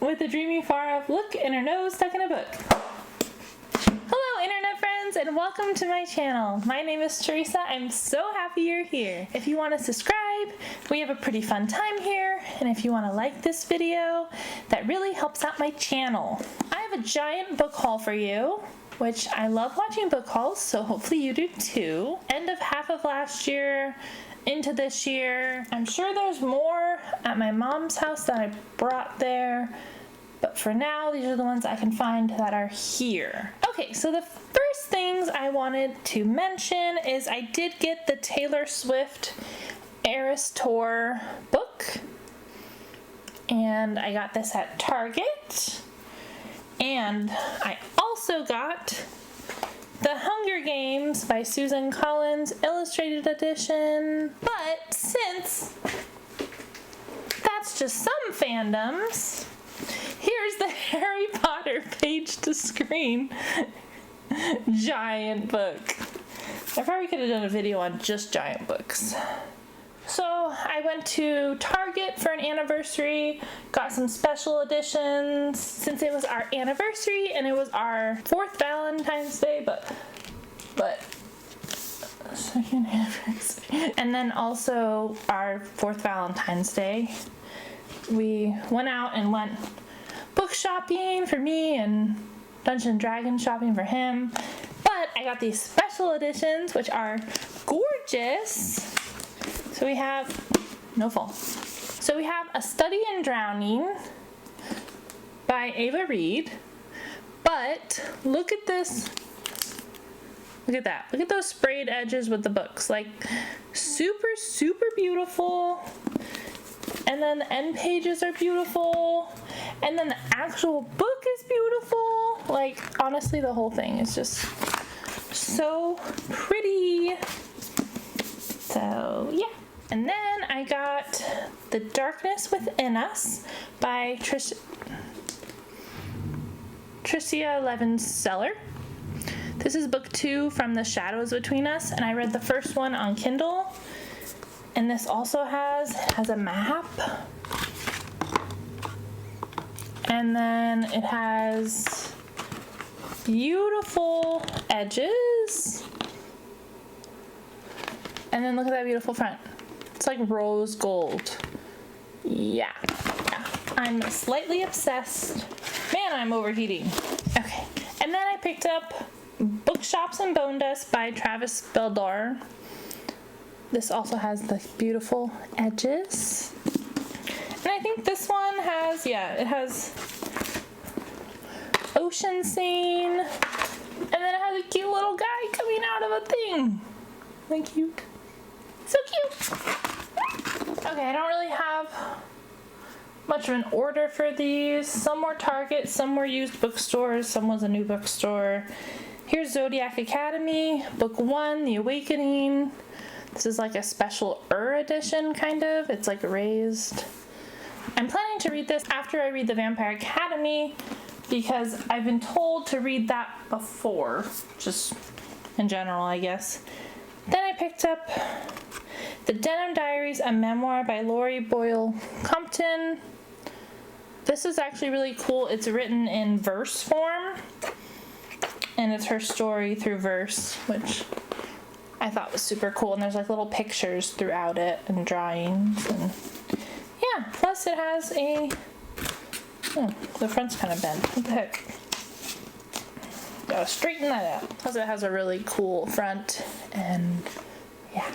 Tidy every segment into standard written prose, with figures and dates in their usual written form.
with a dreamy far-off look and her nose stuck in a book. Hello internet friends and welcome to my channel. My name is Teresa. I'm so happy you're here. If you want to subscribe, we have a pretty fun time here, and if you want to like this video, that really helps out my channel. I have a giant book haul for you, which I love watching book hauls, so hopefully you do too. End of half of last year into this year. I'm sure there's more at my mom's house that I brought there, but for now these are the ones I can find that are here. Okay, so the first things I wanted to mention is I did get the Taylor Swift Eras Tour book, and I got this at Target, and I also got The Hunger Games by Susan Collins Illustrated Edition. But since that's just some fandoms, here's the Harry Potter page to screen giant book. I probably could have done a video on just giant books. So I went to Target for an anniversary, got some special editions since it was our anniversary and it was our 4th Valentine's Day, but second anniversary. And then also our 4th Valentine's Day, we went out and went book shopping for me and Dungeons & Dragons shopping for him. But I got these special editions, which are gorgeous. So we have, no fall. So we have A Study in Drowning by Ava Reed. But look at this. Look at that. Look at those sprayed edges with the books. Like super, super beautiful. And then the end pages are beautiful. And then the actual book is beautiful. Like honestly, the whole thing is just so pretty. So yeah. And then I got The Darkness Within Us by Tricia Levenseller. This is book 2 from The Shadows Between Us, and I read the first one on Kindle. And this also has a map. And then it has beautiful edges. And then look at that beautiful front. It's like rose gold. Yeah. I'm slightly obsessed. Man, I'm overheating. Okay. And then I picked up Bookshops and Bone Dust by Travis Beldar. This also has the beautiful edges. And I think this one has, it has ocean scene. And then it has a cute little guy coming out of a thing. Isn't that cute? So cute. Okay, I don't really have much of an order for these. Some were Target, some were used bookstores, some was a new bookstore. Here's Zodiac Academy, book 1, The Awakening. This is like a special edition, kind of. It's like raised. I'm planning to read this after I read The Vampire Academy because I've been told to read that before, just in general, I guess. Then I picked up The Denim Diaries, a memoir by Lori Boyle Compton. This is actually really cool. It's written in verse form, and it's her story through verse, which I thought was super cool. And there's like little pictures throughout it and drawings, and yeah. Plus it has the front's kind of bent. What the heck? Gotta straighten that out. Plus it has a really cool front, and yeah.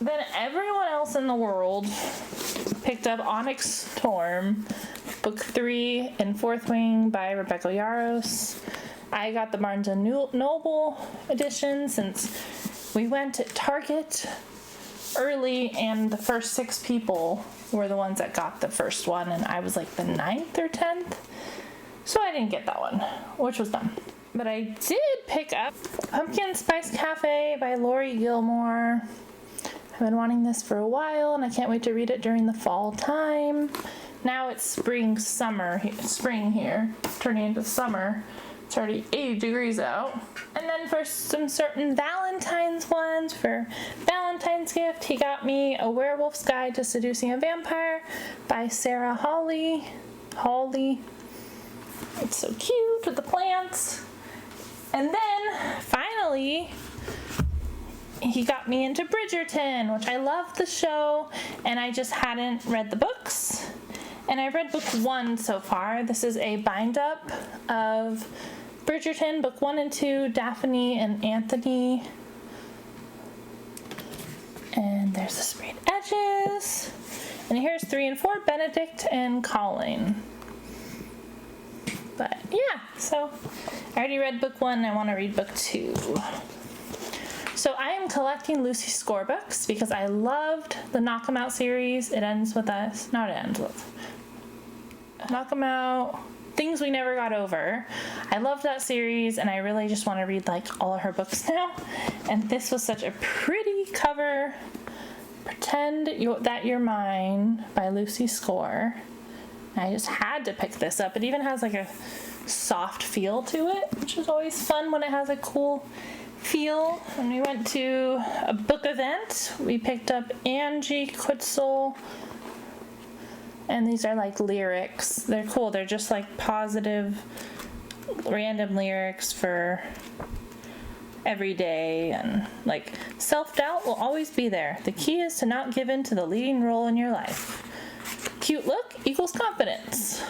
Then everyone else in the world picked up Onyx Storm, book 3 in 4th Wing by Rebecca Yarros. I got the Barnes & Noble edition since we went at Target early and the first 6 people were the ones that got the first one, and I was like the 9th or 10th. So I didn't get that one, which was dumb. But I did pick up Pumpkin Spice Cafe by Lori Gilmore. I've been wanting this for a while, and I can't wait to read it during the fall time. Now it's spring here, turning into summer. It's already 80 degrees out. And then for some certain Valentine's ones, for Valentine's gift, he got me A Werewolf's Guide to Seducing a Vampire by Sarah Hawley. holly. It's so cute with the plants. And then finally he got me into Bridgerton, which I love the show, and I just hadn't read the books. And I read book 1 so far. This is a bind up of Bridgerton, book 1 and 2, Daphne and Anthony. And there's the sprayed edges. And here's 3 and 4, Benedict and Colin. But yeah, so I already read book 1, I want to read book 2. So I am collecting Lucy Score books because I loved the Knock 'em Out series. It ends with us, not it ends with. Knock 'em Out, Things We Never Got Over. I love that series and I really just want to read like all of her books now. And this was such a pretty cover. Pretend That You're Mine by Lucy Score. I just had to pick this up. It even has like a soft feel to it, which is always fun when it has a cool feel. When we went to a book event, we picked up Angie Quitzel, and these are like lyrics. They're cool. They're just like positive, random lyrics for every day, and like self-doubt will always be there. The key is to not give in to the leading role in your life. Cute look equals confidence.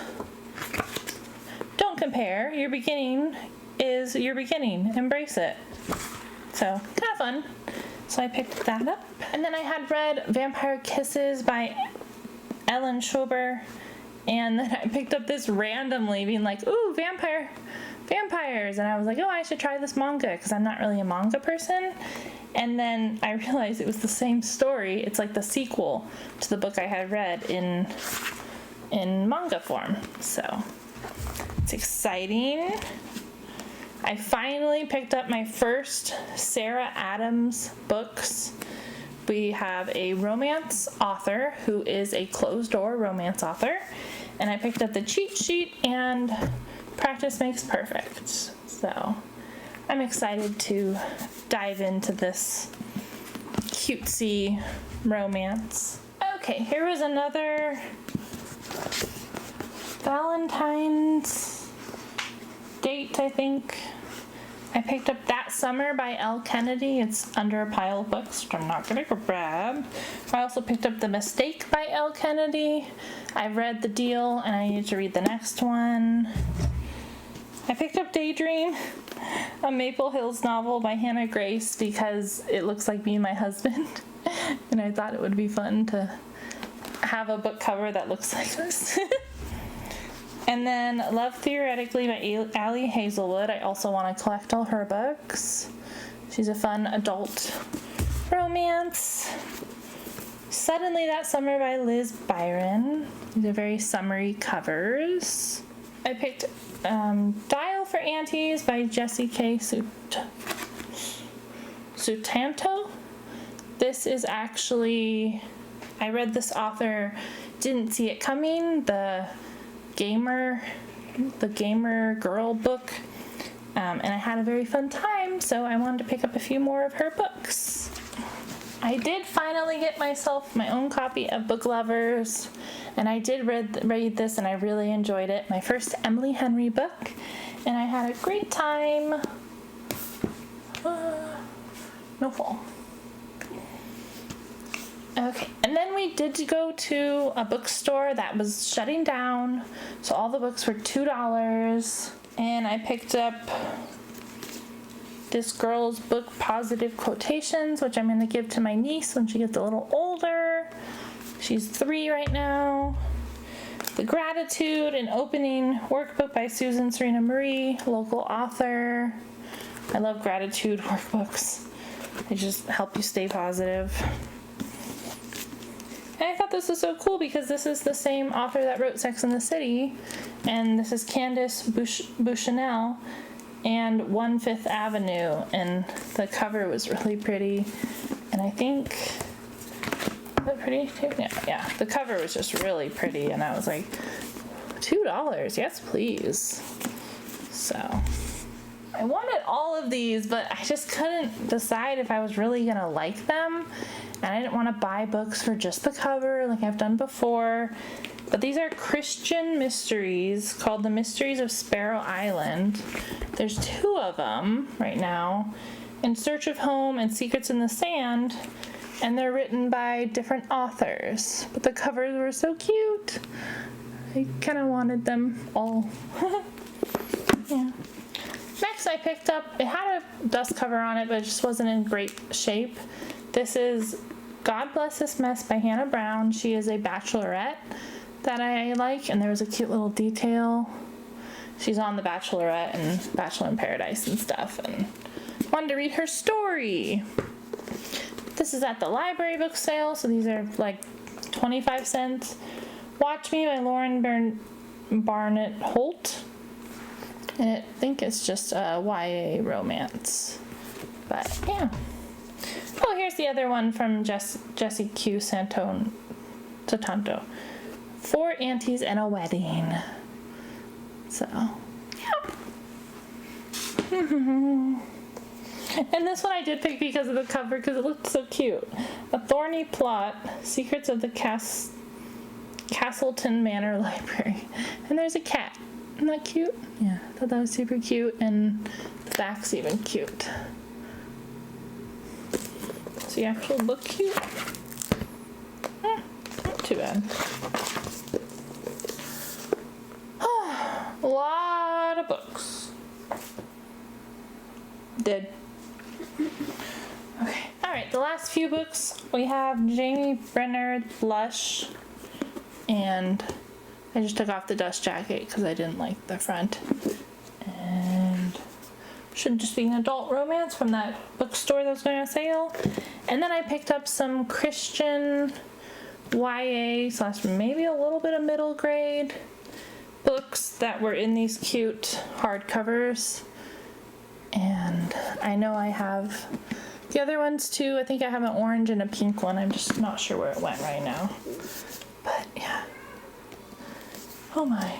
Don't compare. Your beginning is your beginning. Embrace it. So, kind of fun. So I picked that up. And then I had read Vampire Kisses by Ellen Schober. And then I picked up this randomly, being like, ooh, vampires. And I was like, oh, I should try this manga, because I'm not really a manga person. And then I realized it was the same story. It's like the sequel to the book I had read in manga form. So it's exciting. I finally picked up my first Sarah Adams books. We have a romance author who is a closed-door romance author. And I picked up the cheat sheet and Practice Makes Perfect. So I'm excited to dive into this cutesy romance. Okay, here was another Valentine's date, I think. I picked up That Summer by Elle Kennedy. It's under a pile of books, which I'm not going to grab. I also picked up The Mistake by Elle Kennedy. I read The Deal, and I need to read the next one. I picked up Daydream, a Maple Hills novel by Hannah Grace, because it looks like me and my husband, and I thought it would be fun to have a book cover that looks like us. And then Love Theoretically by Ali Hazelwood. I also want to collect all her books. She's a fun adult romance. Suddenly That Summer by Liz Byron. These are very summery covers. I picked Dial for Aunties by Jessie K. Sutanto. This is actually, I read this author, didn't see it coming, the gamer girl book, and I had a very fun time, so I wanted to pick up a few more of her books. I did finally get myself my own copy of Book Lovers, and I did read this and I really enjoyed it. My first Emily Henry book, and I had a great time. No fall. Okay, and then we did go to a bookstore that was shutting down, so all the books were $2, and I picked up this girl's book, Positive Quotations, which I'm going to give to my niece when she gets a little older. She's 3 right now. The Gratitude, an opening workbook by Susan Serena Marie, local author. I love gratitude workbooks. They just help you stay positive. And I thought this was so cool because this is the same author that wrote Sex and the City, and this is Candace Bushnell and 1 Fifth Avenue, and the cover was really pretty, and I think, is that pretty too? Yeah, the cover was just really pretty, and I was like, $2, yes please. So I wanted all of these, but I just couldn't decide if I was really gonna like them, and I didn't want to buy books for just the cover like I've done before. But these are Christian mysteries called The Mysteries of Sparrow Island. There's 2 of them right now. In Search of Home and Secrets in the Sand. And they're written by different authors. But the covers were so cute. I kind of wanted them all. Yeah. Next I picked up, it had a dust cover on it, but it just wasn't in great shape. This is God Bless This Mess by Hannah Brown. She is a bachelorette that I like, and there was a cute little detail. She's on The Bachelorette and Bachelor in Paradise and stuff, and wanted to read her story. This is at the library book sale, so these are like 25 cents. Watch Me by Lauren Barnett Holt. And I think it's just a YA romance. But yeah. Oh, here's the other one from Jessie Q. Santanto. 4 Aunties and a Wedding. So, yeah. And this one I did pick because of the cover, because it looked so cute. A Thorny Plot, Secrets of the Castleton Manor Library. And there's a cat. Isn't that cute? Yeah, I thought that was super cute, and the back's even cute. Does the actual book cute? Not too bad. A lot of books. Did. Okay, alright, the last few books we have Jamie Brenner Blush, and I just took off the dust jacket because I didn't like the front. And should just be an adult romance from that bookstore that was going on sale. And then I picked up some Christian YA / maybe a little bit of middle grade books that were in these cute hardcovers. And I know I have the other ones too. I think I have an orange and a pink one. I'm just not sure where it went right now. But yeah. Oh my.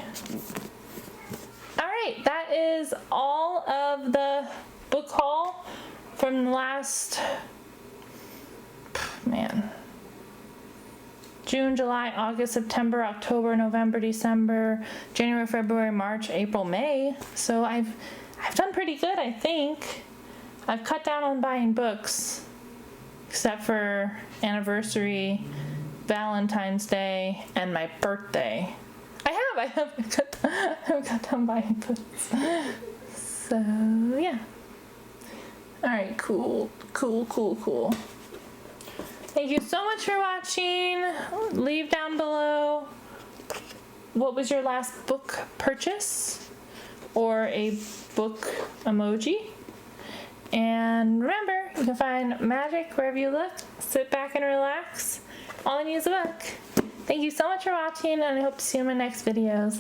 Alright, that is all of the book haul from the last, June, July, August, September, October, November, December, January, February, March, April, May. So I've done pretty good, I think. I've cut down on buying books, except for anniversary, Valentine's Day, and my birthday. I have cut down buying books. So, yeah. Alright, cool. Thank you so much for watching. Leave down below what was your last book purchase or a book emoji. And remember, you can find magic wherever you look. Sit back and relax. All I need is a book. Thank you so much for watching, and I hope to see you in my next videos.